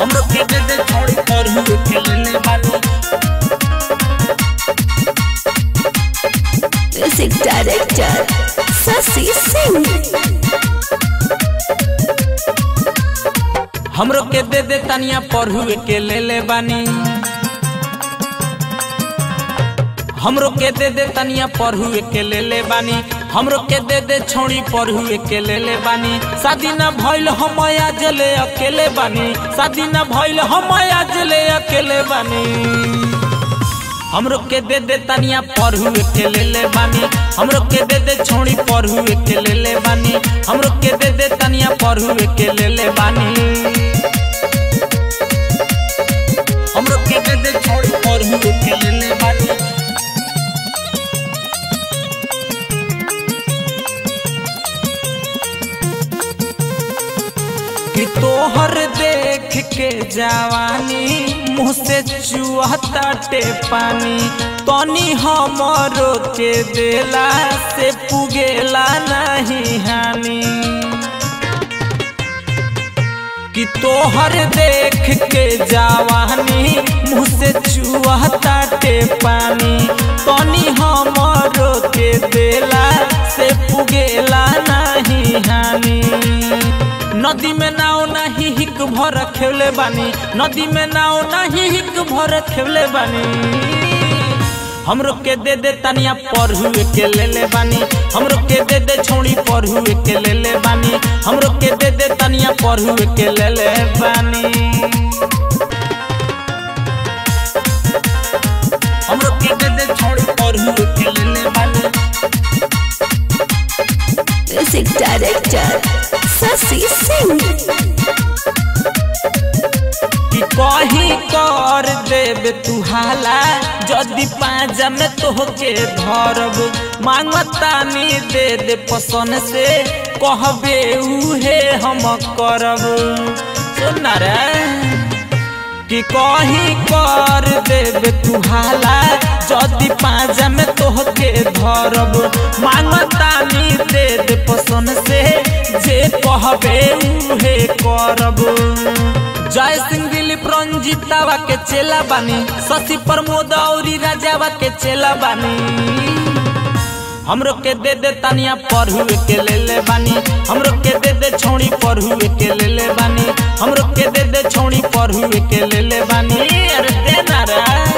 हमरो के दे दे छोड़ी पर हुए के ले बानी। Music director Shashi Singh. हमरो के दे दे तनिया पर हुए के ले बानी। हमरो के दे दे तनिया पर हुए के ले बानी। हमरो के दे दे छोड़ी पर हुए के ले बानी। शादी न भइल हम आज ले अकेले बानी। शादी न भइल हम आज ले अकेले बानी। हमरो के दे दे तनिया पर हुए के ले बानी। हमरो के दे दे छोड़ी पर हुए के ले बानी। हमरो के दे दे तनिया पर हुए के ले बानी। हमरो के दे दे छोड़ी पर हुए के ले बानी। कि तोहर देख के जवानी मुँह से चुहताटे पानी। तनी हमरो के देला से पुगेला नहीं हानि। कि तोहर देख के जवानी मुँह से चुहताटे पानी। तनी हमरो के देला से पुगेला नहीं हानि। नदी में नाव नहीं हिक भर खेवले बानी। नदी में नाव नहीं हिक भर खेवले बानी। हमरो के दे दे तनिया पर हुए के ले बानी। हमरो के दे दे छोड़ी पर हुए के ले बानी। हमरो के दे दे तनिया पर हुए के ले बानी। हमरो के दे दे छोड़ी पर हुए के ले बानी। Music director Shashi Singh. कि कहीं कर देबे तू हाला जदि पाजा में तोहके धरब। मांगतानी दे दे पसंद से कहबे उहे हम करब। सुन रे कि कहीं कर देबे तू हाला जदि पाजा में तोहके धरब। मांगतानी दे दे पसंद से जे कहबे उहे करब। जय सिंह दिलीप रंजीतावा के चेला बानी। शशि प्रमोद औरी राजावा के चेला बानी। हमरो के दे दे तनिया पर हुए के ले बानी। हमरो के दे दे छोड़ी पर हुए के ले बानी। हमरो के दे दे छोड़ी पर हुए के ले बानी। अरे दे ना रे।